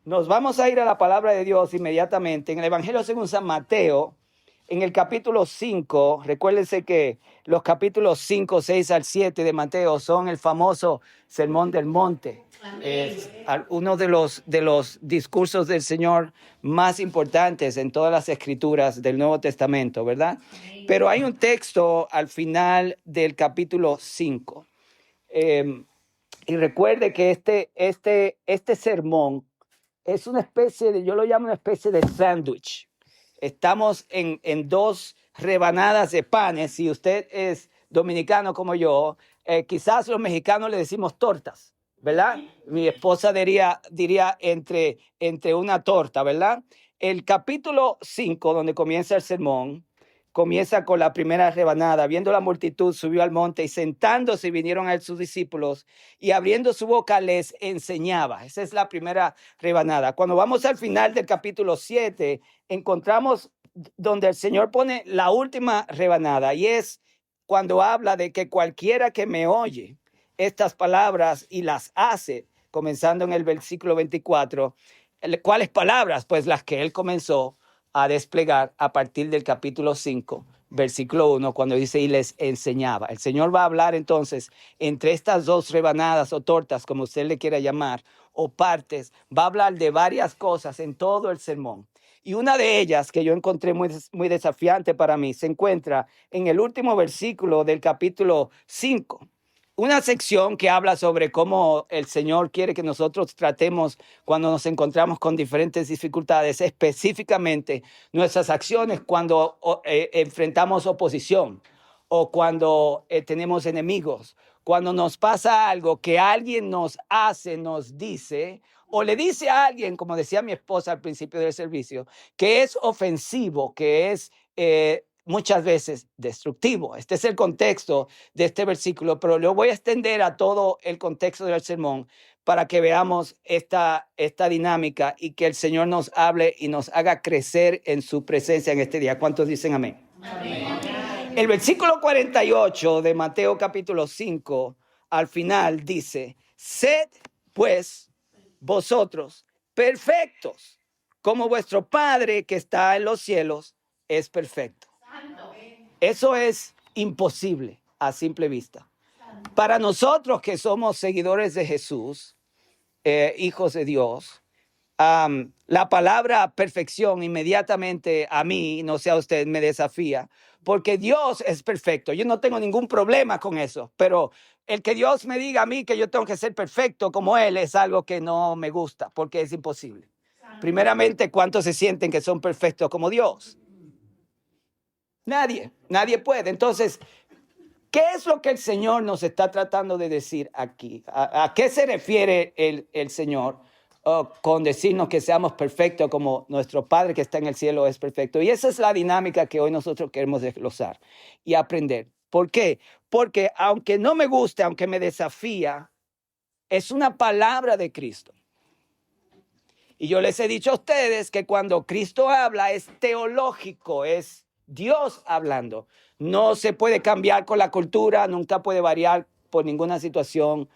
Nos vamos a ir a la palabra de Dios inmediatamente. En el Evangelio según San Mateo, en el capítulo 5, recuérdense que los capítulos 5, 6 al 7 de Mateo son el famoso Sermón del Monte. Es uno de los discursos del Señor más importantes en todas las escrituras del Nuevo Testamento, ¿verdad? Pero hay un texto al final del capítulo 5. Y recuerde que este sermón es una especie de, yo lo llamo una especie de sándwich. Estamos en dos rebanadas de panes. Si usted es dominicano como yo, quizás los mexicanos le decimos tortas, ¿verdad? Mi esposa diría entre una torta, ¿verdad? El capítulo 5, donde comienza el sermón, comienza con la primera rebanada. Viendo la multitud, subió al monte y sentándose vinieron a él sus discípulos y abriendo su boca les enseñaba. Esa es la primera rebanada. Cuando vamos al final del capítulo 7, encontramos donde el Señor pone la última rebanada y es cuando habla de que cualquiera que me oye estas palabras y las hace, comenzando en el versículo 24. ¿Cuáles palabras? Pues las que él comenzó a desplegar a partir del capítulo 5, versículo 1, cuando dice y les enseñaba. El Señor va a hablar entonces entre estas dos rebanadas o tortas, como usted le quiera llamar, o partes, va a hablar de varias cosas en todo el sermón. Y una de ellas que yo encontré muy desafiante para mí se encuentra en el último versículo del capítulo 5. Una sección que habla sobre cómo el Señor quiere que nosotros tratemos cuando nos encontramos con diferentes dificultades, específicamente nuestras acciones cuando enfrentamos oposición o cuando tenemos enemigos, cuando nos pasa algo que alguien nos hace, nos dice o le dice a alguien, como decía mi esposa al principio del servicio, que es ofensivo, que es muchas veces destructivo. Este es el contexto de este versículo, pero lo voy a extender a todo el contexto del sermón para que veamos esta dinámica y que el Señor nos hable y nos haga crecer en su presencia en este día. ¿Cuántos dicen amén? Amén. El versículo 48 de Mateo capítulo 5, al final dice, sed pues vosotros perfectos, como vuestro Padre que está en los cielos es perfecto. Eso es imposible a simple vista. Para nosotros que somos seguidores de Jesús, hijos de Dios, la palabra perfección inmediatamente a mí, no sé a usted, me desafía, porque Dios es perfecto. Yo no tengo ningún problema con eso, pero el que Dios me diga a mí que yo tengo que ser perfecto como Él es algo que no me gusta, porque es imposible. Primeramente, ¿cuántos se sienten que son perfectos como Dios? Nadie puede. Entonces, ¿qué es lo que el Señor nos está tratando de decir aquí? ¿A qué se refiere el Señor con decirnos que seamos perfectos como nuestro Padre que está en el cielo es perfecto? Y esa es la dinámica que hoy nosotros queremos desglosar y aprender. ¿Por qué? Porque aunque no me guste, aunque me desafía, es una palabra de Cristo. Y yo les he dicho a ustedes que cuando Cristo habla es teológico, es Dios hablando. No se puede cambiar con la cultura, nunca puede variar por ninguna situación,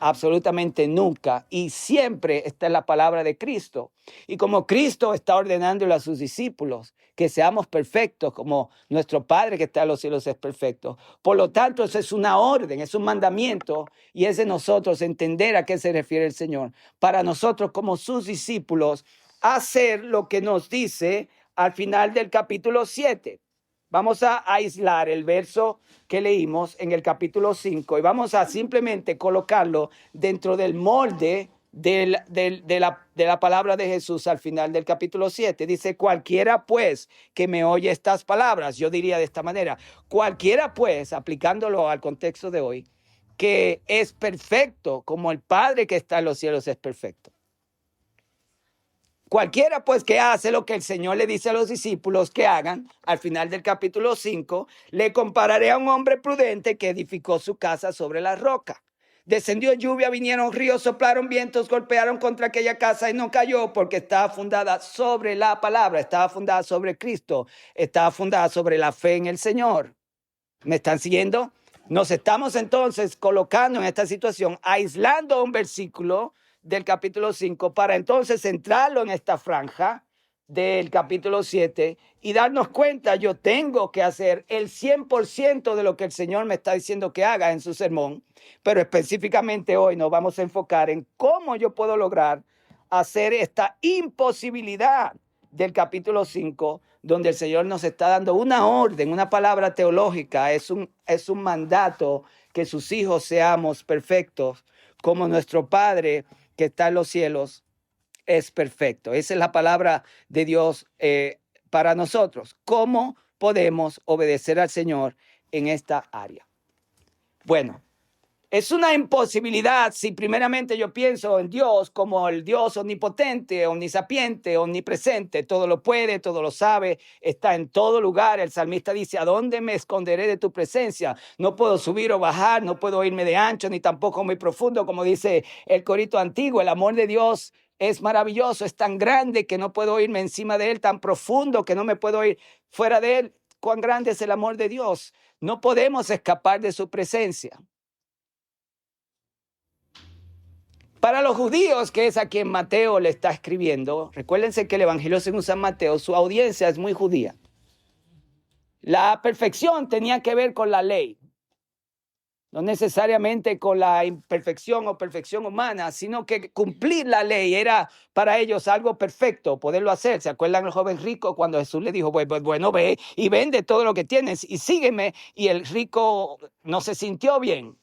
absolutamente nunca. Y siempre está en la palabra de Cristo. Y como Cristo está ordenándole a sus discípulos que seamos perfectos, como nuestro Padre que está en los cielos es perfecto. Por lo tanto, eso es una orden, es un mandamiento y es de nosotros entender a qué se refiere el Señor. Para nosotros como sus discípulos, hacer lo que nos dice al final del capítulo 7. Vamos a aislar el verso que leímos en el capítulo 5 y vamos a simplemente colocarlo dentro del molde de la palabra de Jesús al final del capítulo 7. Dice, cualquiera pues que me oye estas palabras, yo diría de esta manera, cualquiera pues, aplicándolo al contexto de hoy, que es perfecto como el Padre que está en los cielos es perfecto. Cualquiera pues que hace lo que el Señor le dice a los discípulos que hagan, al final del capítulo 5, le compararé a un hombre prudente que edificó su casa sobre la roca. Descendió lluvia, vinieron ríos, soplaron vientos, golpearon contra aquella casa y no cayó porque estaba fundada sobre la palabra, estaba fundada sobre Cristo, estaba fundada sobre la fe en el Señor. ¿Me están siguiendo? Nos estamos entonces colocando en esta situación, aislando un versículo del capítulo 5 para entonces centrarlo en esta franja del capítulo 7 y darnos cuenta, yo tengo que hacer el 100% de lo que el Señor me está diciendo que haga en su sermón, pero específicamente hoy nos vamos a enfocar en cómo yo puedo lograr hacer esta imposibilidad del capítulo 5, donde el Señor nos está dando una orden, una palabra teológica, es un mandato que sus hijos seamos perfectos, como nuestro Padre que está en los cielos es perfecto. Esa es la palabra de Dios para nosotros. ¿Cómo podemos obedecer al Señor en esta área? Bueno, es una imposibilidad si primeramente yo pienso en Dios como el Dios omnipotente, omnisapiente, omnipresente, todo lo puede, todo lo sabe, está en todo lugar. El salmista dice, ¿a dónde me esconderé de tu presencia? No puedo subir o bajar, no puedo irme de ancho, ni tampoco muy profundo, como dice el corito antiguo. El amor de Dios es maravilloso, es tan grande que no puedo irme encima de él, tan profundo que no me puedo ir fuera de él. Cuán grande es el amor de Dios. No podemos escapar de su presencia. Para los judíos, que es a quien Mateo le está escribiendo, recuérdense que el Evangelio según San Mateo, su audiencia es muy judía. La perfección tenía que ver con la ley, no necesariamente con la imperfección o perfección humana, sino que cumplir la ley era para ellos algo perfecto, poderlo hacer. ¿Se acuerdan el joven rico cuando Jesús le dijo, bueno, ve y vende todo lo que tienes y sígueme? Y el rico no se sintió bien.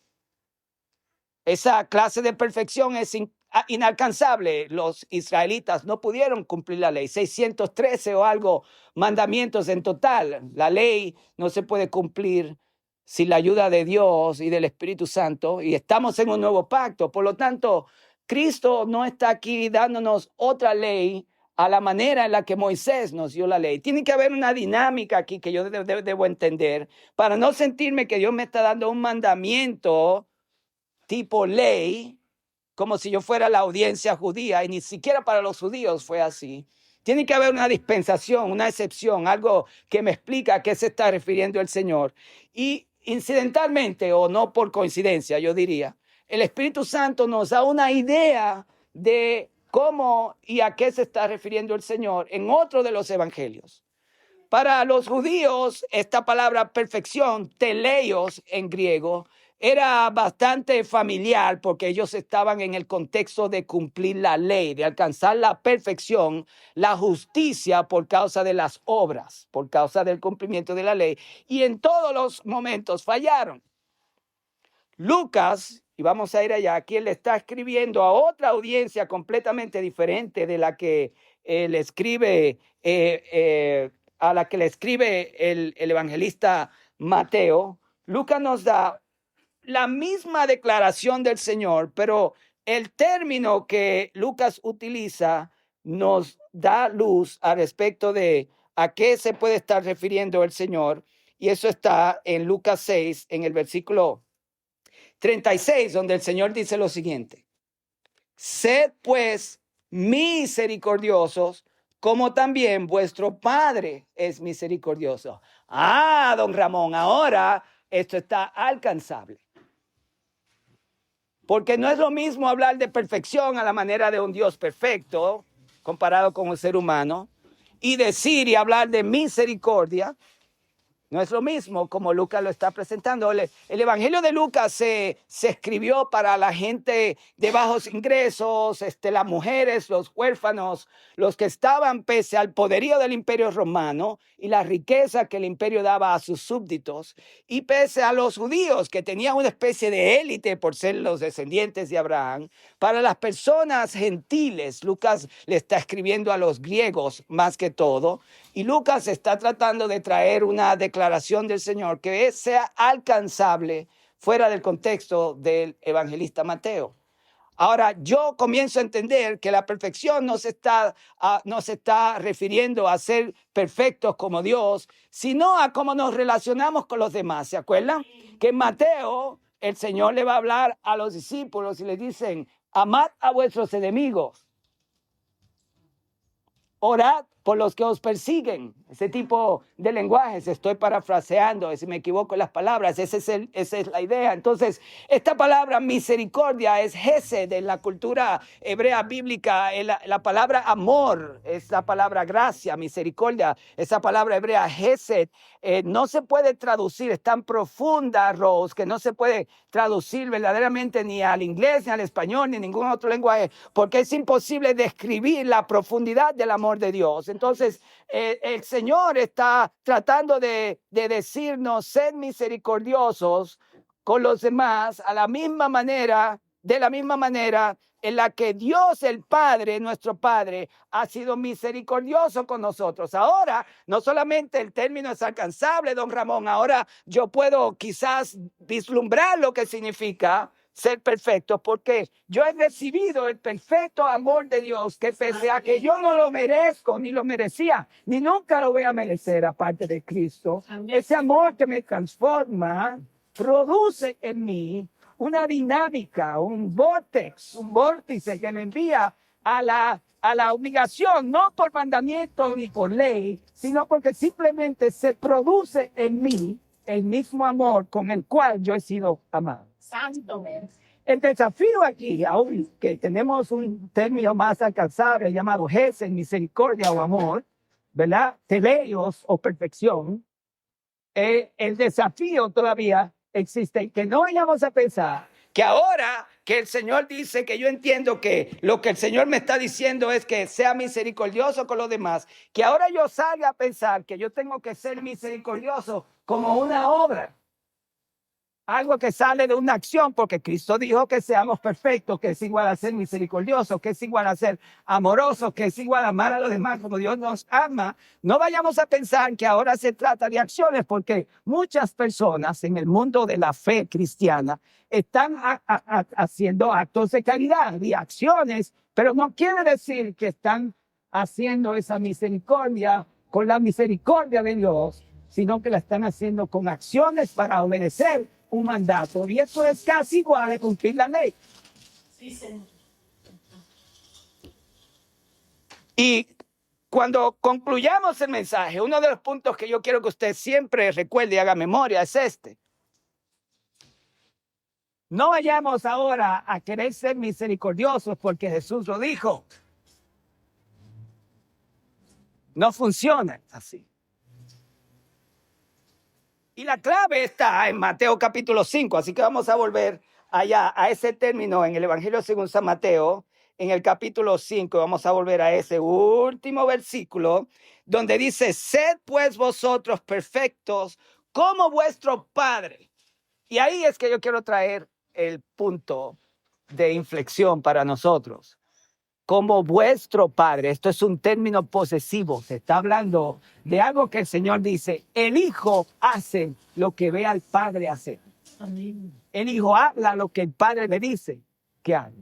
Esa clase de perfección es inalcanzable. Los israelitas no pudieron cumplir la ley. 613 o algo mandamientos en total. La ley no se puede cumplir sin la ayuda de Dios y del Espíritu Santo. Y estamos en un nuevo pacto. Por lo tanto, Cristo no está aquí dándonos otra ley a la manera en la que Moisés nos dio la ley. Tiene que haber una dinámica aquí que yo debo entender para no sentirme que Dios me está dando un mandamiento tipo ley, como si yo fuera la audiencia judía, y ni siquiera para los judíos fue así. Tiene que haber una dispensación, una excepción, algo que me explica a qué se está refiriendo el Señor. Y incidentalmente, o no por coincidencia, yo diría, el Espíritu Santo nos da una idea de cómo y a qué se está refiriendo el Señor en otro de los evangelios. Para los judíos, esta palabra perfección, teleios en griego, era bastante familiar porque ellos estaban en el contexto de cumplir la ley, de alcanzar la perfección, la justicia por causa de las obras, por causa del cumplimiento de la ley. Y en todos los momentos fallaron. Lucas, y vamos a ir allá, aquí él está escribiendo a otra audiencia completamente diferente de la que él escribe, a la que le escribe el evangelista Mateo. Lucas nos da la misma declaración del Señor, pero el término que Lucas utiliza nos da luz al respecto de a qué se puede estar refiriendo el Señor. Y eso está en Lucas 6, en el versículo 36, donde el Señor dice lo siguiente: sed pues misericordiosos, como también vuestro Padre es misericordioso. Ah, don Ramón, ahora esto está alcanzable. Porque no es lo mismo hablar de perfección a la manera de un Dios perfecto, comparado con un ser humano, y decir y hablar de misericordia. No es lo mismo como Lucas lo está presentando. El Evangelio de Lucas se escribió para la gente de bajos ingresos, las mujeres, los huérfanos, los que estaban pese al poderío del imperio romano y la riqueza que el imperio daba a sus súbditos, y pese a los judíos que tenían una especie de élite por ser los descendientes de Abraham. Para las personas gentiles, Lucas le está escribiendo a los griegos más que todo, y Lucas está tratando de traer una declaración del Señor que sea alcanzable fuera del contexto del evangelista Mateo. Ahora, yo comienzo a entender que la perfección no se está refiriendo a ser perfectos como Dios, sino a cómo nos relacionamos con los demás. ¿Se acuerdan? Que en Mateo el Señor le va a hablar a los discípulos y le dicen: amad a vuestros enemigos, orad por los que os persiguen. Ese tipo de lenguajes, estoy parafraseando, si me equivoco en las palabras, esa es la idea. Entonces, esta palabra misericordia es hesed en la cultura hebrea bíblica. La palabra amor es la palabra gracia, misericordia. Esa palabra hebrea hesed no se puede traducir, es tan profunda, Rose, que no se puede traducir verdaderamente ni al inglés, ni al español, ni a ningún otro lenguaje, porque es imposible describir la profundidad del amor de Dios. Entonces, el Señor está tratando de decirnos, sed misericordiosos con los demás de la misma manera en la que Dios el Padre, nuestro Padre, ha sido misericordioso con nosotros. Ahora, no solamente el término es alcanzable, don Ramón, ahora yo puedo quizás vislumbrar lo que significa ser perfecto, porque yo he recibido el perfecto amor de Dios, que pese a que yo no lo merezco, ni lo merecía, ni nunca lo voy a merecer aparte de Cristo, ese amor que me transforma, produce en mí una dinámica, un vórtice que me envía a la obligación, no por mandamiento ni por ley, sino porque simplemente se produce en mí el mismo amor con el cual yo he sido amado. Santo. El desafío aquí, aún que tenemos un término más alcanzable llamado hesed, misericordia o amor, ¿verdad? Teleios o perfección, el desafío todavía existe, que no vayamos a pensar que ahora que el Señor dice, que yo entiendo que lo que el Señor me está diciendo es que sea misericordioso con los demás, que ahora yo salga a pensar que yo tengo que ser misericordioso como una obra, algo que sale de una acción, porque Cristo dijo que seamos perfectos, que es igual a ser misericordiosos, que es igual a ser amorosos, que es igual a amar a los demás como Dios nos ama. No vayamos a pensar que ahora se trata de acciones, porque muchas personas en el mundo de la fe cristiana están haciendo actos de caridad y acciones, pero no quiere decir que están haciendo esa misericordia con la misericordia de Dios, sino que la están haciendo con acciones para obedecer un mandato. Y eso es casi igual a cumplir la ley. Sí, señor. Y cuando concluyamos el mensaje, uno de los puntos que yo quiero que usted siempre recuerde y haga memoria es este. No vayamos ahora a querer ser misericordiosos porque Jesús lo dijo. No funciona así. Y la clave está en Mateo capítulo 5, así que vamos a volver allá a ese término en el Evangelio según San Mateo, en el capítulo 5, vamos a volver a ese último versículo, donde dice, sed pues vosotros perfectos como vuestro Padre. Y ahí es que yo quiero traer el punto de inflexión para nosotros. Como vuestro Padre, esto es un término posesivo, se está hablando de algo que el Señor dice, el Hijo hace lo que ve al Padre hacer. Amén. El Hijo habla lo que el Padre le dice que haga.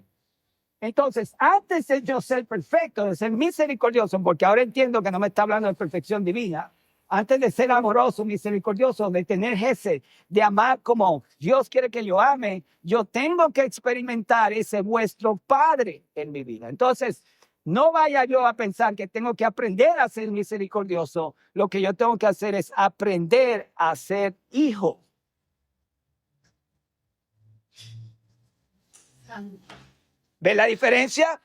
Entonces, antes de yo ser perfecto, de ser misericordioso, porque ahora entiendo que no me está hablando de perfección divina, antes de ser amoroso, misericordioso, de tener hesed, de amar como Dios quiere que yo ame, yo tengo que experimentar ese vuestro Padre en mi vida. Entonces, no vaya yo a pensar que tengo que aprender a ser misericordioso. Lo que yo tengo que hacer es aprender a ser hijo. ¿Ves la diferencia?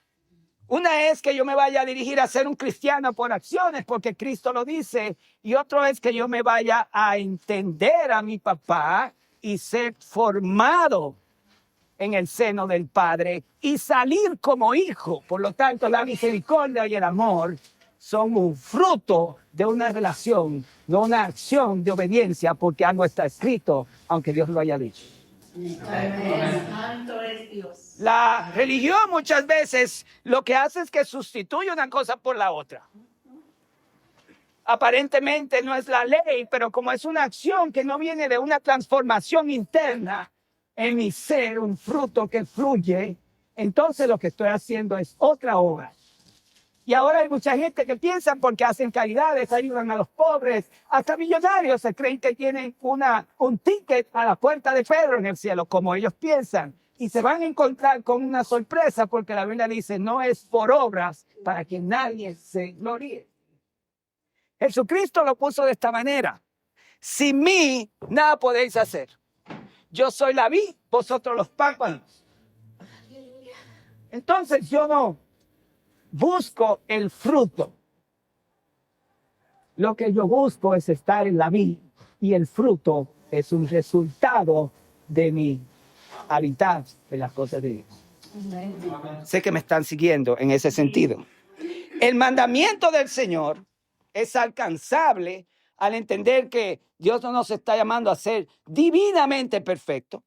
Una es que yo me vaya a dirigir a ser un cristiano por acciones, porque Cristo lo dice, y otro es que yo me vaya a entender a mi papá y ser formado en el seno del Padre y salir como hijo. Por lo tanto, la misericordia y el amor son un fruto de una relación, no una acción de obediencia, porque algo está escrito, aunque Dios lo haya dicho. Santo es Dios. La religión muchas veces lo que hace es que sustituye una cosa por la otra. Aparentemente no es la ley, pero como es una acción que no viene de una transformación interna en mi ser, un fruto que fluye, entonces lo que estoy haciendo es otra obra. Y ahora hay mucha gente que piensa porque hacen caridades, ayudan a los pobres, hasta millonarios se creen que tienen un ticket a la puerta de Pedro en el cielo, como ellos piensan. Y se van a encontrar con una sorpresa porque la Biblia dice, no es por obras para que nadie se gloríe. Jesucristo lo puso de esta manera. Sin mí, nada podéis hacer. Yo soy la vid, vosotros los pámpanos. Entonces yo no busco el fruto. Lo que yo busco es estar en la vid y el fruto es un resultado de mi habitar en las cosas de Dios. Sé que me están siguiendo en ese sentido. El mandamiento del Señor es alcanzable al entender que Dios no nos está llamando a ser divinamente perfectos,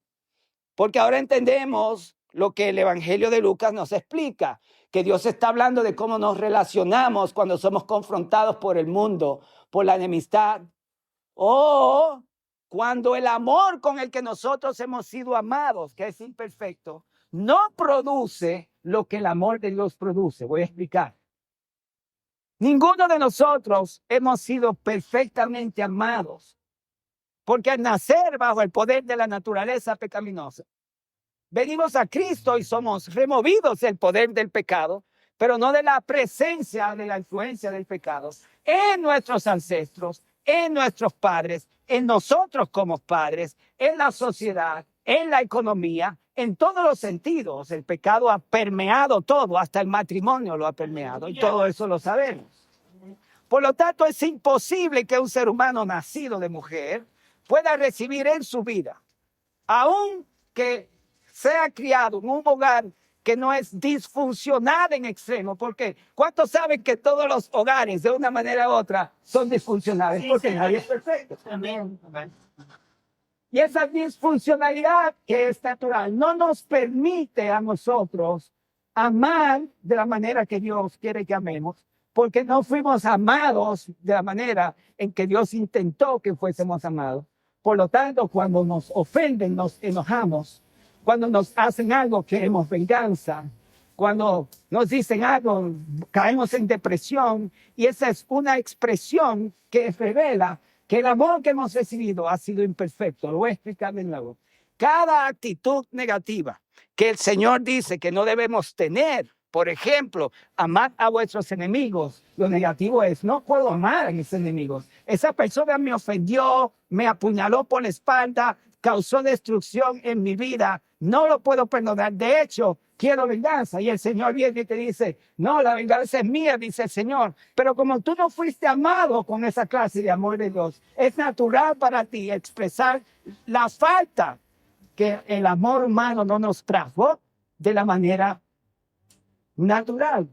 porque ahora entendemos lo que el Evangelio de Lucas nos explica, que Dios está hablando de cómo nos relacionamos cuando somos confrontados por el mundo, por la enemistad, o cuando el amor con el que nosotros hemos sido amados, que es imperfecto, no produce lo que el amor de Dios produce. Voy a explicar. Ninguno de nosotros hemos sido perfectamente amados, porque al nacer bajo el poder de la naturaleza pecaminosa, venimos a Cristo y somos removidos del poder del pecado, pero no de la presencia de la influencia del pecado en nuestros ancestros, en nuestros padres, en nosotros como padres, en la sociedad, en la economía, en todos los sentidos. El pecado ha permeado todo, hasta el matrimonio lo ha permeado, y todo eso lo sabemos. Por lo tanto, es imposible que un ser humano nacido de mujer pueda recibir en su vida, aun que sea criado en un hogar que no es disfuncional en extremo, porque ¿cuántos saben que todos los hogares de una manera u otra son disfuncionales? Porque nadie es perfecto. Amén. Y esa disfuncionalidad que es natural no nos permite a nosotros amar de la manera que Dios quiere que amemos, porque no fuimos amados de la manera en que Dios intentó que fuésemos amados. Por lo tanto, cuando nos ofenden, nos enojamos. Cuando nos hacen algo, queremos venganza. Cuando nos dicen algo, caemos en depresión. Y esa es una expresión que revela que el amor que hemos recibido ha sido imperfecto. Lo voy a explicar de nuevo. Cada actitud negativa que el Señor dice que no debemos tener, por ejemplo, amad a vuestros enemigos. Lo negativo es, no puedo amar a mis enemigos. Esa persona me ofendió, me apuñaló por la espalda, causó destrucción en mi vida. No lo puedo perdonar. De hecho, quiero venganza. Y el Señor viene y te dice, no, la venganza es mía, dice el Señor. Pero como tú no fuiste amado con esa clase de amor de Dios, es natural para ti expresar la falta que el amor humano no nos trajo de la manera natural,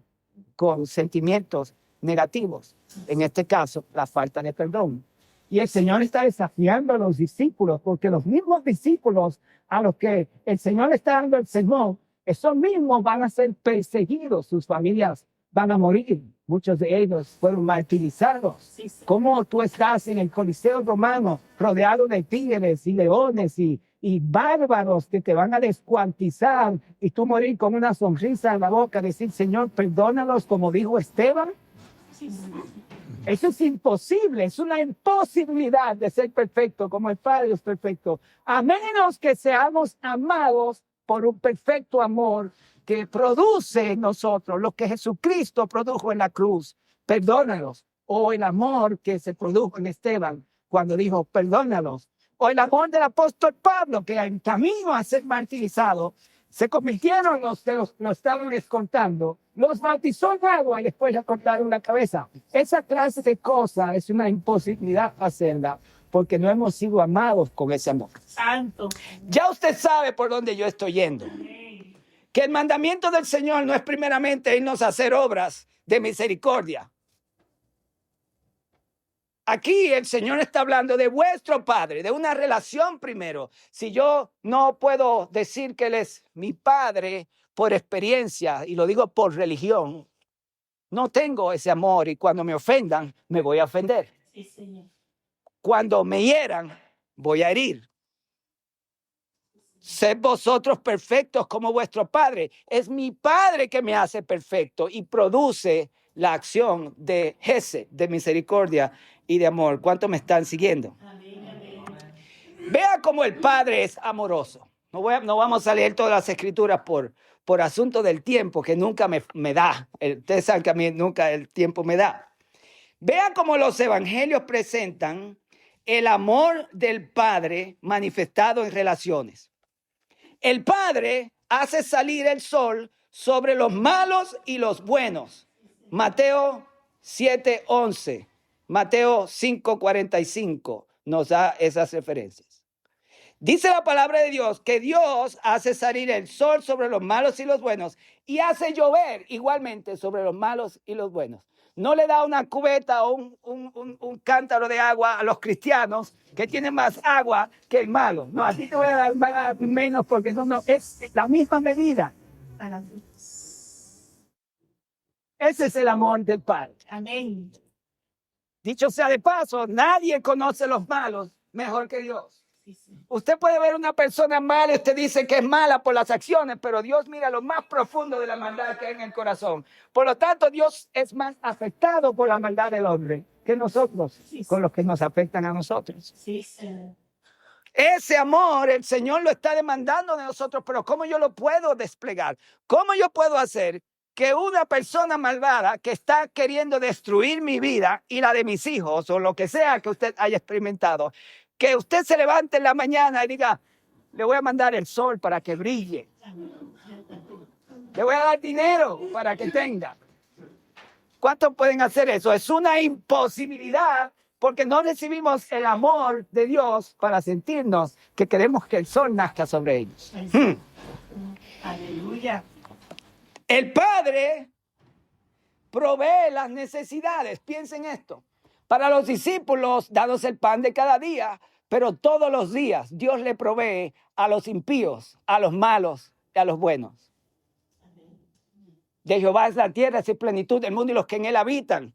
con sentimientos negativos. En este caso, la falta de perdón. Y el Señor está desafiando a los discípulos, porque los mismos discípulos a los que el Señor está dando el sermón, esos mismos van a ser perseguidos, sus familias van a morir. Muchos de ellos fueron martirizados. Como tú estás en el Coliseo Romano, rodeado de tigres y leones y bárbaros que te van a descuartizar, y tú morir con una sonrisa en la boca, decir, Señor, perdónalos, como dijo Esteban. Eso es imposible, es una imposibilidad de ser perfecto como el Padre es perfecto, a menos que seamos amados por un perfecto amor que produce en nosotros lo que Jesucristo produjo en la cruz. Perdónalos. O el amor que se produjo en Esteban cuando dijo, perdónalos. O el amor del apóstol Pablo, que en camino a ser martirizado, se convirtieron los que lo estaban escoltando, los bautizó en agua y después le cortaron la cabeza. Esa clase de cosas es una imposibilidad hacerla, porque no hemos sido amados con ese amor. Santo. Ya usted sabe por dónde yo estoy yendo. Que el mandamiento del Señor no es primeramente irnos a hacer obras de misericordia. Aquí el Señor está hablando de vuestro Padre, de una relación primero. Si yo no puedo decir que Él es mi Padre por experiencia, y lo digo por religión, no tengo ese amor, y cuando me ofendan, me voy a ofender. Sí, Señor. Cuando me hieran, voy a herir. Sed vosotros perfectos como vuestro Padre. Es mi Padre que me hace perfecto y produce la acción de Gesed, de misericordia y de amor. ¿Cuántos me están siguiendo? Amén, amén. Vea cómo el Padre es amoroso. No vamos a leer todas las escrituras por asunto del tiempo, que nunca me da. Ustedes saben que a mí nunca el tiempo me da. Vea cómo los evangelios presentan el amor del Padre manifestado en relaciones. El Padre hace salir el sol sobre los malos y los buenos. Mateo 7:11, Mateo 5:45 nos da esas referencias. Dice la palabra de Dios que Dios hace salir el sol sobre los malos y los buenos y hace llover igualmente sobre los malos y los buenos. No le da una cubeta o un cántaro de agua a los cristianos que tienen más agua que el malo. No, a ti te voy a dar menos porque no, es la misma medida. Ese es el amor del Padre. Amén. Dicho sea de paso, nadie conoce los malos mejor que Dios. Usted puede ver una persona mala y usted dice que es mala por las acciones, pero Dios mira lo más profundo de la maldad que hay en el corazón. Por lo tanto, Dios es más afectado por la maldad del hombre que nosotros, con los que nos afectan a nosotros. Sí, Señor. Ese amor el Señor lo está demandando de nosotros, pero ¿cómo yo lo puedo desplegar? ¿Cómo yo puedo hacer que una persona malvada que está queriendo destruir mi vida y la de mis hijos o lo que sea que usted haya experimentado, que usted se levante en la mañana y diga, le voy a mandar el sol para que brille, le voy a dar dinero para que tenga? ¿Cuántos pueden hacer eso? Es una imposibilidad porque no recibimos el amor de Dios para sentirnos que queremos que el sol nazca sobre ellos. Aleluya. El Padre provee las necesidades. Piensen esto. Para los discípulos, danos el pan de cada día, pero todos los días Dios le provee a los impíos, a los malos y a los buenos. De Jehová es la tierra, es plenitud del mundo y los que en él habitan.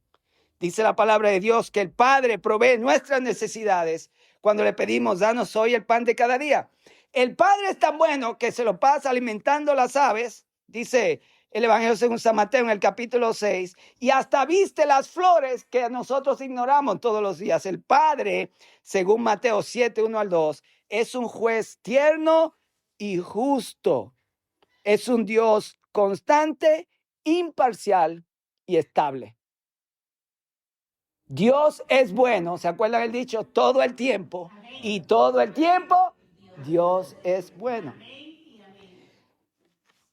Dice la palabra de Dios que el Padre provee nuestras necesidades cuando le pedimos, danos hoy el pan de cada día. El Padre es tan bueno que se lo pasa alimentando las aves, dice el Evangelio según San Mateo en el capítulo 6, y hasta viste las flores que nosotros ignoramos todos los días. El Padre, según Mateo 7, 1 al 2, es un juez tierno y justo. Es un Dios constante, imparcial y estable. Dios es bueno, ¿se acuerdan el dicho? Todo el tiempo. Y todo el tiempo, Dios es bueno.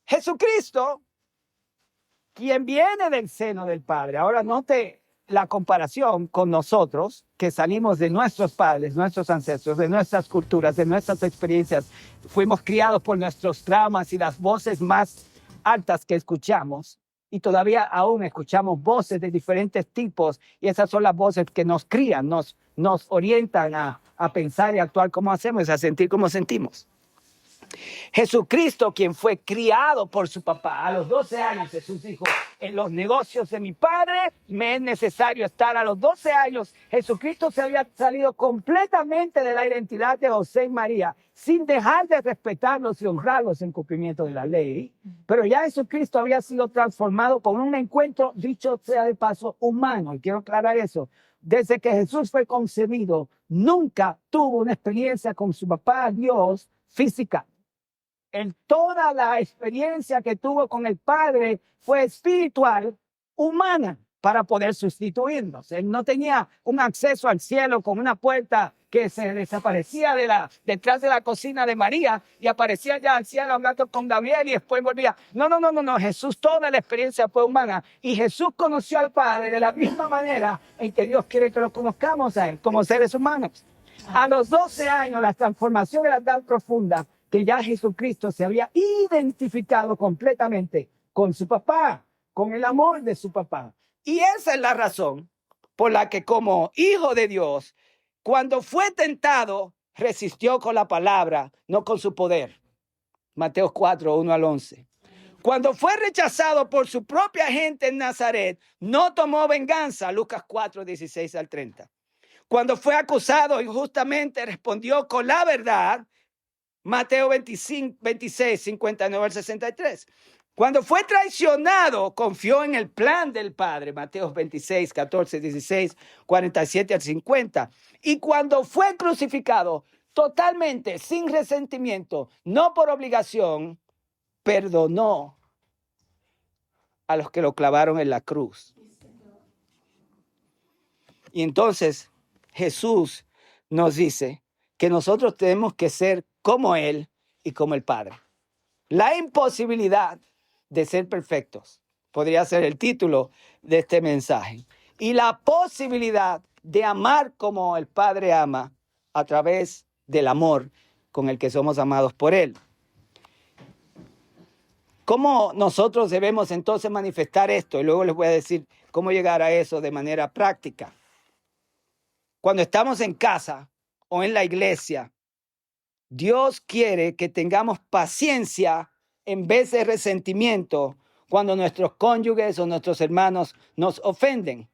Jesucristo, quien viene del seno del Padre. Ahora note la comparación con nosotros, que salimos de nuestros padres, nuestros ancestros, de nuestras culturas, de nuestras experiencias. Fuimos criados por nuestros traumas y las voces más altas que escuchamos. Y todavía aún escuchamos voces de diferentes tipos. Y esas son las voces que nos crían, nos orientan a pensar y actuar como hacemos, a sentir como sentimos. Jesucristo, quien fue criado por su papá, a los 12 años Jesús dijo, en los negocios de mi padre me es necesario estar. A los 12 años Jesucristo se había salido completamente de la identidad de José y María, sin dejar de respetarlos y honrarlos en cumplimiento de la ley. Pero ya Jesucristo había sido transformado con un encuentro, dicho sea de paso, humano. Y quiero aclarar eso. Desde que Jesús fue concebido, nunca tuvo una experiencia con su papá Dios física. Toda la experiencia que tuvo con el Padre fue espiritual, humana, para poder sustituirnos. Él no tenía un acceso al cielo con una puerta que se desaparecía detrás de la cocina de María y aparecía ya al cielo hablando con Gabriel y después volvía. No. Jesús, toda la experiencia fue humana. Y Jesús conoció al Padre de la misma manera en que Dios quiere que lo conozcamos a Él, como seres humanos. A los 12 años, la transformación era tan profunda que ya Jesucristo se había identificado completamente con su papá, con el amor de su papá. Y esa es la razón por la que como hijo de Dios, cuando fue tentado, resistió con la palabra, no con su poder. Mateo 4, 1 al 11. Cuando fue rechazado por su propia gente en Nazaret, no tomó venganza. Lucas 4, 16 al 30. Cuando fue acusado injustamente, respondió con la verdad. Mateo 26, 59 al 63. Cuando fue traicionado, confió en el plan del Padre. Mateo 26, 14, 16, 47 al 50. Y cuando fue crucificado, totalmente sin resentimiento, no por obligación, perdonó a los que lo clavaron en la cruz. Y entonces Jesús nos dice que nosotros tenemos que ser como Él y como el Padre. La imposibilidad de ser perfectos podría ser el título de este mensaje. Y la posibilidad de amar como el Padre ama a través del amor con el que somos amados por Él. ¿Cómo nosotros debemos entonces manifestar esto? Y luego les voy a decir cómo llegar a eso de manera práctica. Cuando estamos en casa o en la iglesia, Dios quiere que tengamos paciencia en vez de resentimiento cuando nuestros cónyuges o nuestros hermanos nos ofenden.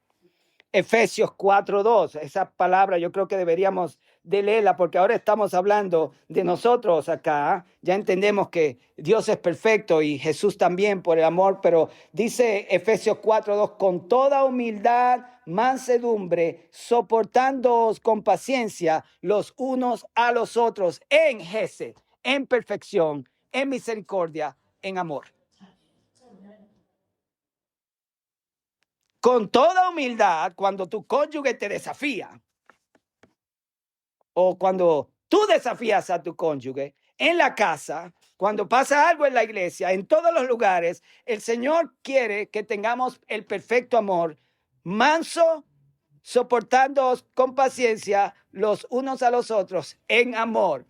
Efesios 4:2, esa palabra yo creo que deberíamos de leerla porque ahora estamos hablando de nosotros acá. Ya entendemos que Dios es perfecto y Jesús también por el amor, pero dice Efesios 4:2, con toda humildad, mansedumbre, soportándoos con paciencia los unos a los otros en gesed, en perfección, en misericordia, en amor. Con toda humildad, cuando tu cónyuge te desafía o cuando tú desafías a tu cónyuge en la casa, cuando pasa algo en la iglesia, en todos los lugares, el Señor quiere que tengamos el perfecto amor, manso, soportándoos con paciencia los unos a los otros en amor.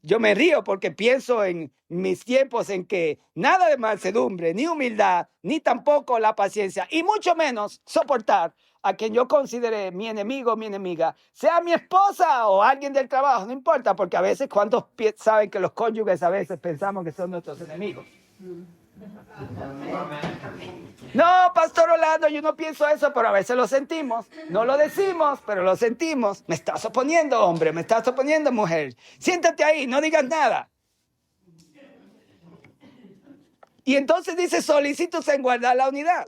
Yo me río porque pienso en mis tiempos en que nada de mansedumbre, ni humildad, ni tampoco la paciencia, y mucho menos soportar a quien yo considere mi enemigo o mi enemiga, sea mi esposa o alguien del trabajo, no importa, porque a veces, ¿cuántos saben que los cónyuges a veces pensamos que son nuestros enemigos? No, Pastor Orlando, yo no pienso eso, pero a veces lo sentimos. No lo decimos, pero lo sentimos. Me estás oponiendo, hombre, me estás oponiendo, mujer. Siéntate ahí, no digas nada. Y entonces dice, solícitos en guardar la unidad.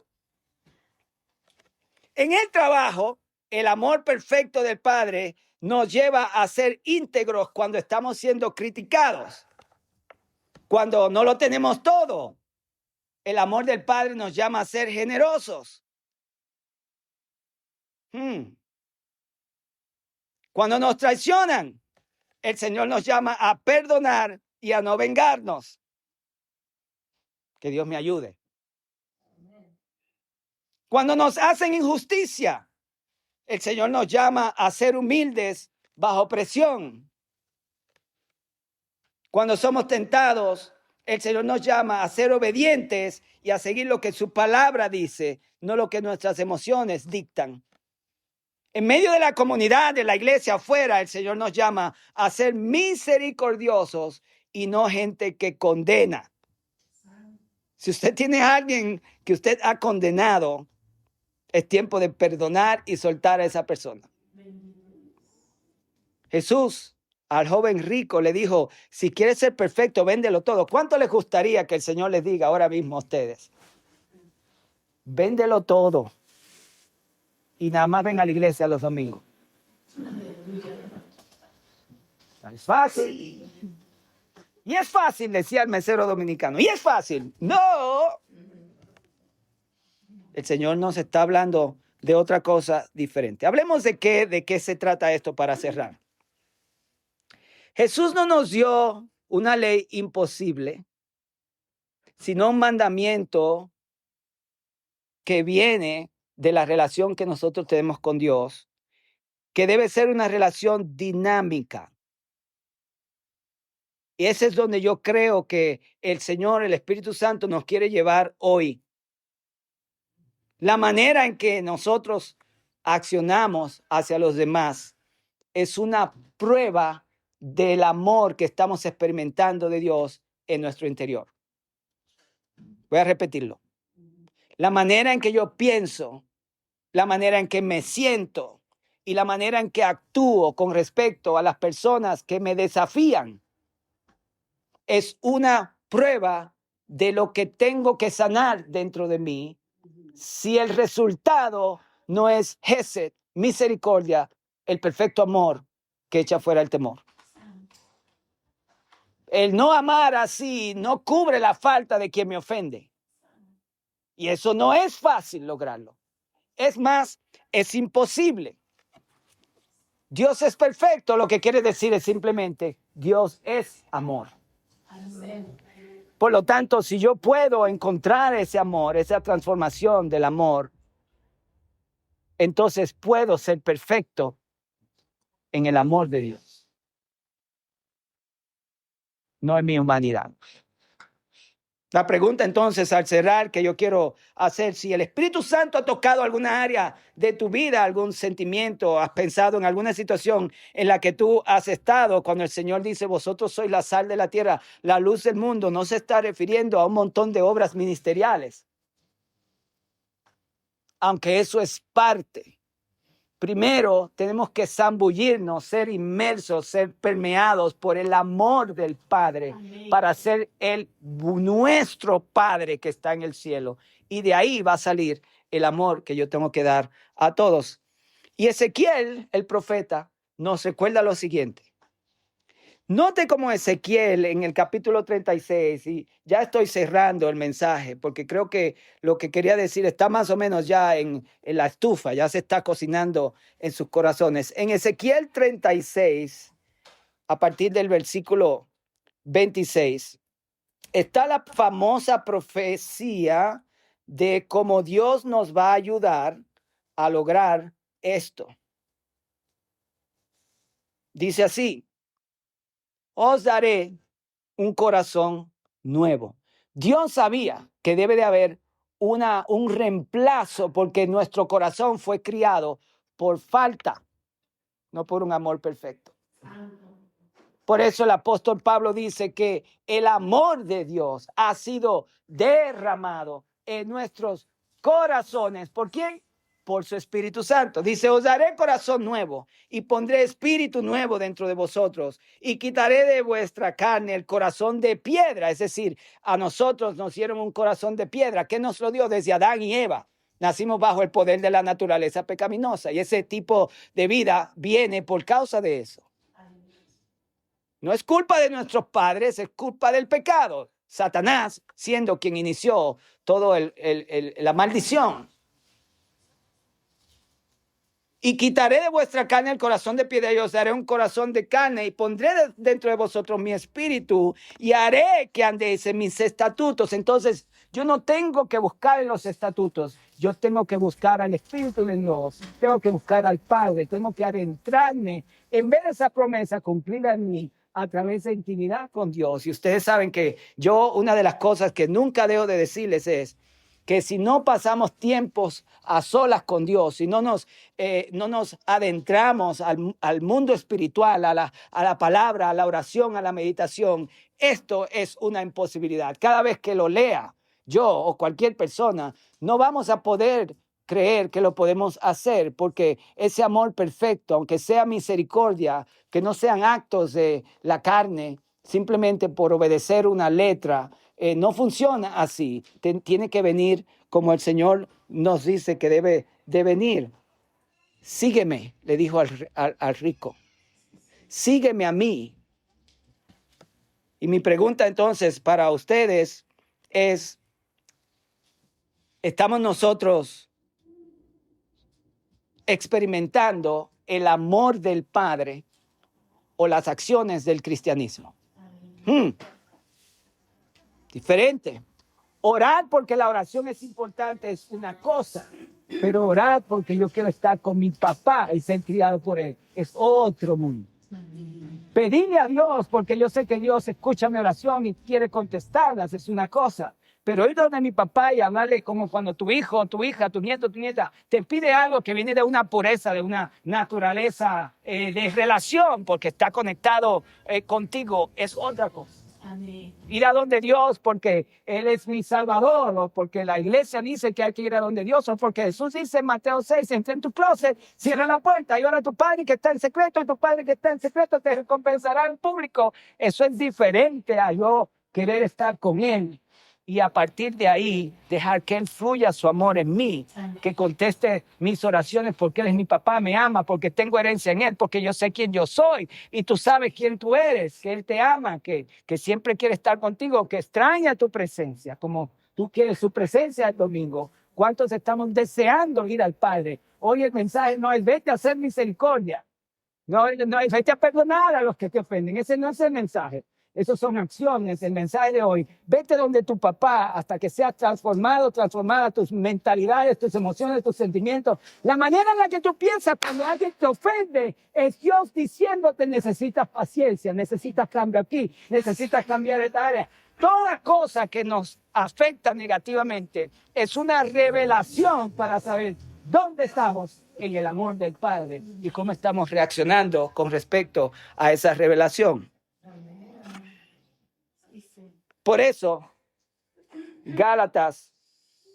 En el trabajo, el amor perfecto del Padre nos lleva a ser íntegros cuando estamos siendo criticados, cuando no lo tenemos todo. El amor del Padre nos llama a ser generosos. Cuando nos traicionan, el Señor nos llama a perdonar y a no vengarnos. Que Dios me ayude. Cuando nos hacen injusticia, el Señor nos llama a ser humildes bajo presión. Cuando somos tentados, el Señor nos llama a ser obedientes y a seguir lo que su palabra dice, no lo que nuestras emociones dictan. En medio de la comunidad, de la iglesia afuera, el Señor nos llama a ser misericordiosos y no gente que condena. Si usted tiene a alguien que usted ha condenado, es tiempo de perdonar y soltar a esa persona. Jesús al joven rico le dijo, si quieres ser perfecto, véndelo todo. ¿Cuánto les gustaría que el Señor les diga ahora mismo a ustedes? Véndelo todo. Y nada más ven a la iglesia los domingos. Es fácil. Y es fácil, decía el mesero dominicano. Y es fácil. No. El Señor nos está hablando de otra cosa diferente. Hablemos de qué se trata esto para cerrar. Jesús no nos dio una ley imposible, sino un mandamiento que viene de la relación que nosotros tenemos con Dios, que debe ser una relación dinámica. Y ese es donde yo creo que el Señor, el Espíritu Santo, nos quiere llevar hoy. La manera en que nosotros accionamos hacia los demás es una prueba del amor que estamos experimentando de Dios en nuestro interior. Voy a repetirlo. La manera en que yo pienso, la manera en que me siento y la manera en que actúo con respecto a las personas que me desafían es una prueba de lo que tengo que sanar dentro de mí si el resultado no es gesed, misericordia, el perfecto amor que echa fuera el temor. El no amar así no cubre la falta de quien me ofende. Y eso no es fácil lograrlo. Es más, es imposible. Dios es perfecto, lo que quiere decir es simplemente, Dios es amor. Por lo tanto, si yo puedo encontrar ese amor, esa transformación del amor, entonces puedo ser perfecto en el amor de Dios, no en mi humanidad. La pregunta entonces al cerrar que yo quiero hacer, si el Espíritu Santo ha tocado alguna área de tu vida, algún sentimiento, has pensado en alguna situación en la que tú has estado, cuando el Señor dice, vosotros sois la sal de la tierra, la luz del mundo, no se está refiriendo a un montón de obras ministeriales, aunque eso es parte. Primero, tenemos que zambullirnos, ser inmersos, ser permeados por el amor del Padre. Amén. Para ser nuestro Padre que está en el cielo. Y de ahí va a salir el amor que yo tengo que dar a todos. Y Ezequiel, el profeta, nos recuerda lo siguiente. Note cómo Ezequiel en el capítulo 36, y ya estoy cerrando el mensaje, porque creo que lo que quería decir está más o menos ya en la estufa, ya se está cocinando en sus corazones. En Ezequiel 36, a partir del versículo 26, está la famosa profecía de cómo Dios nos va a ayudar a lograr esto. Dice así. Os daré un corazón nuevo. Dios sabía que debe de haber un reemplazo porque nuestro corazón fue criado por falta, no por un amor perfecto. Por eso el apóstol Pablo dice que el amor de Dios ha sido derramado en nuestros corazones. ¿Por quién? Por su Espíritu Santo. Dice, os daré corazón nuevo y pondré espíritu nuevo dentro de vosotros y quitaré de vuestra carne el corazón de piedra. Es decir, a nosotros nos dieron un corazón de piedra. ¿Qué nos lo dio? Desde Adán y Eva. Nacimos bajo el poder de la naturaleza pecaminosa y ese tipo de vida viene por causa de eso. No es culpa de nuestros padres, es culpa del pecado. Satanás siendo quien inició todo la maldición. Y quitaré de vuestra carne el corazón de piedra y os daré un corazón de carne y pondré dentro de vosotros mi espíritu y haré que andéis en mis estatutos. Entonces yo no tengo que buscar en los estatutos, yo tengo que buscar al Espíritu de Dios, tengo que buscar al Padre, tengo que adentrarme en ver esa promesa cumplida en mí a través de intimidad con Dios. Y ustedes saben que yo, una de las cosas que nunca dejo de decirles es que si no pasamos tiempos a solas con Dios, si no nos adentramos al mundo espiritual, a la palabra, a la oración, a la meditación, esto es una imposibilidad. Cada vez que lo lea yo o cualquier persona, no vamos a poder creer que lo podemos hacer, porque ese amor perfecto, aunque sea misericordia, que no sean actos de la carne, simplemente por obedecer una letra, no funciona así. Tiene que venir como el Señor nos dice que debe de venir. Sígueme, le dijo al rico. Sígueme a mí. Y mi pregunta entonces para ustedes es, ¿estamos nosotros experimentando el amor del Padre o las acciones del cristianismo? Diferente. Orar porque la oración es importante es una cosa, pero orar porque yo quiero estar con mi papá y ser criado por él es otro mundo. Pedirle a Dios porque yo sé que Dios escucha mi oración y quiere contestarlas es una cosa, pero ir donde mi papá y hablarle como cuando tu hijo, tu hija, tu nieto, tu nieta te pide algo que viene de una pureza, de una naturaleza de relación porque está conectado contigo es otra cosa. Amén. Ir a donde Dios porque Él es mi Salvador, o porque la iglesia dice que hay que ir a donde Dios, o porque Jesús dice en Mateo 6, entra en tu closet, cierra la puerta y ora a tu Padre que está en secreto, y tu Padre que está en secreto te recompensará en público. Eso es diferente a yo querer estar con Él y a partir de ahí dejar que Él fluya su amor en mí, que conteste mis oraciones porque Él es mi papá, me ama, porque tengo herencia en Él, porque yo sé quién yo soy y tú sabes quién tú eres, que Él te ama, que siempre quiere estar contigo, que extraña tu presencia, como tú quieres su presencia el domingo, ¿Cuántos estamos deseando ir al Padre? Hoy el mensaje no es vete a hacer misericordia. No, vete a perdonar a los que te ofenden. Ese no es el mensaje. Esos son acciones. El mensaje de hoy, vete donde tu papá hasta que seas transformada tus mentalidades, tus emociones, tus sentimientos. La manera en la que tú piensas cuando alguien te ofende es Dios diciéndote necesitas paciencia, necesitas cambio aquí, necesitas cambiar esta área. Toda cosa que nos afecta negativamente es una revelación para saber dónde estamos en el amor del Padre y cómo estamos reaccionando con respecto a esa revelación. Por eso, Gálatas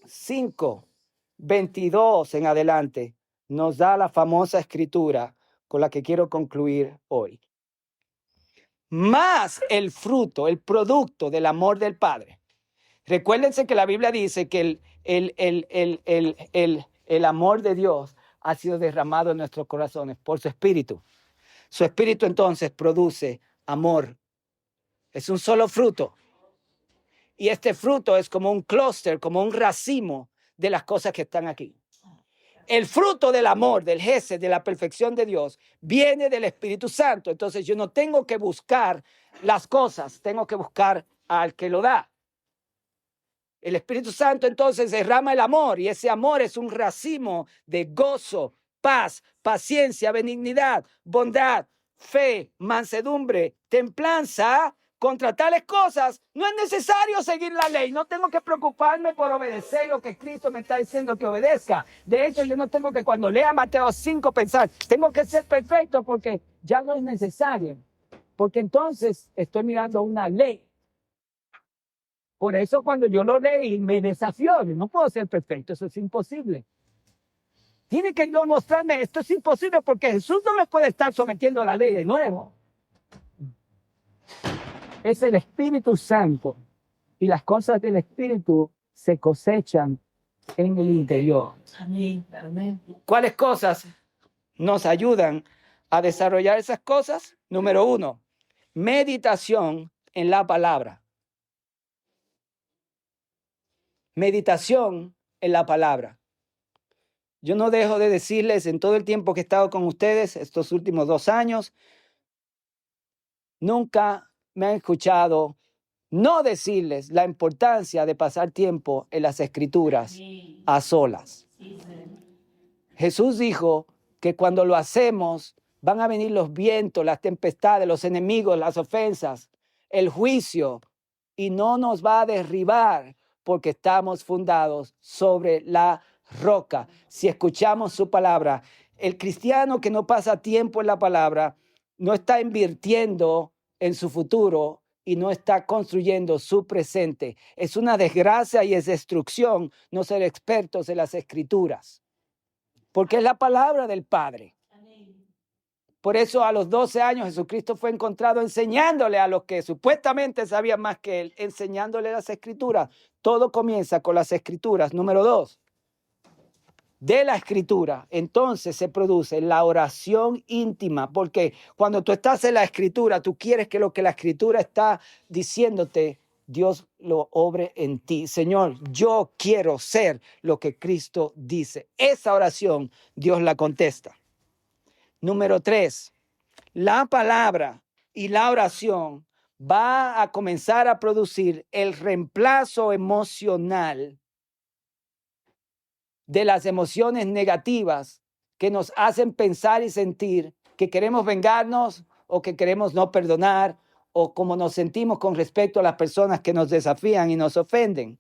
5:22 en adelante nos da la famosa escritura con la que quiero concluir hoy. Más el fruto, el producto del amor del Padre. Recuérdense que la Biblia dice que el amor de Dios ha sido derramado en nuestros corazones por su Espíritu. Su Espíritu entonces produce amor. Es un solo fruto. Y este fruto es como un clúster, como un racimo de las cosas que están aquí. El fruto del amor, del gesed, de la perfección de Dios, viene del Espíritu Santo. Entonces yo no tengo que buscar las cosas, tengo que buscar al que lo da. El Espíritu Santo entonces derrama el amor y ese amor es un racimo de gozo, paz, paciencia, benignidad, bondad, fe, mansedumbre, templanza. Contra tales cosas no es necesario seguir la ley. No tengo que preocuparme por obedecer lo que Cristo me está diciendo que obedezca. De hecho, yo no tengo que cuando lea Mateo 5 pensar, tengo que ser perfecto porque ya no es necesario. Porque entonces estoy mirando una ley. Por eso cuando yo lo leí me desafió. No puedo ser perfecto, eso es imposible. Tiene que Dios mostrarme, esto es imposible porque Jesús no me puede estar sometiendo a la ley de nuevo. Es el Espíritu Santo y las cosas del Espíritu se cosechan en el interior. Amén. Amén. ¿Cuáles cosas nos ayudan a desarrollar esas cosas? Número 1, meditación en la palabra. Meditación en la palabra. Yo no dejo de decirles en todo el tiempo que he estado con ustedes, estos últimos 2 años, nunca me han escuchado no decirles la importancia de pasar tiempo en las Escrituras a solas. Jesús dijo que cuando lo hacemos van a venir los vientos, las tempestades, los enemigos, las ofensas, el juicio, y no nos va a derribar porque estamos fundados sobre la roca. Si escuchamos su palabra, el cristiano que no pasa tiempo en la palabra no está invirtiendo en su futuro y no está construyendo su presente. Es una desgracia y es destrucción no ser expertos en las Escrituras, porque es la palabra del Padre. Por eso a los 12 años Jesucristo fue encontrado enseñándole a los que supuestamente sabían más que él, enseñándole las Escrituras. Todo comienza con las Escrituras. Número 2. De la Escritura, entonces se produce la oración íntima, porque cuando tú estás en la Escritura, tú quieres que lo que la Escritura está diciéndote, Dios lo obre en ti. Señor, yo quiero ser lo que Cristo dice. Esa oración, Dios la contesta. Número 3, la palabra y la oración va a comenzar a producir el reemplazo emocional de las emociones negativas que nos hacen pensar y sentir que queremos vengarnos o que queremos no perdonar o como nos sentimos con respecto a las personas que nos desafían y nos ofenden.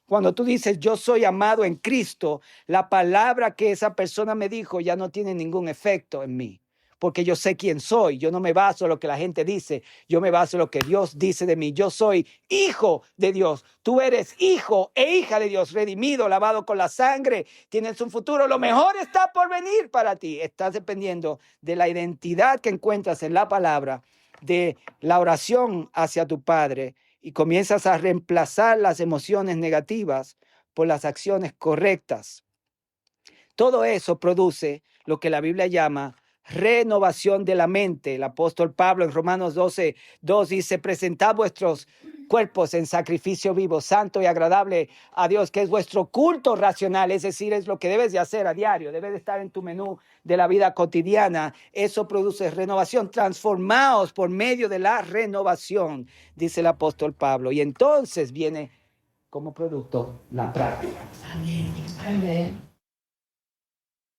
Cuando tú dices yo soy amado en Cristo, la palabra que esa persona me dijo ya no tiene ningún efecto en mí. Porque yo sé quién soy, yo no me baso en lo que la gente dice, yo me baso en lo que Dios dice de mí. Yo soy hijo de Dios, tú eres hijo e hija de Dios, redimido, lavado con la sangre, tienes un futuro, lo mejor está por venir para ti. Estás dependiendo de la identidad que encuentras en la palabra, de la oración hacia tu Padre y comienzas a reemplazar las emociones negativas por las acciones correctas. Todo eso produce lo que la Biblia llama renovación de la mente. El apóstol Pablo en Romanos 12:2 dice, presentad vuestros cuerpos en sacrificio vivo, santo y agradable a Dios, que es vuestro culto racional, es decir, es lo que debes de hacer a diario, debe de estar en tu menú de la vida cotidiana. Eso produce renovación. Transformaos por medio de la renovación, dice el apóstol Pablo. Y entonces viene como producto la práctica. Amén. Amén.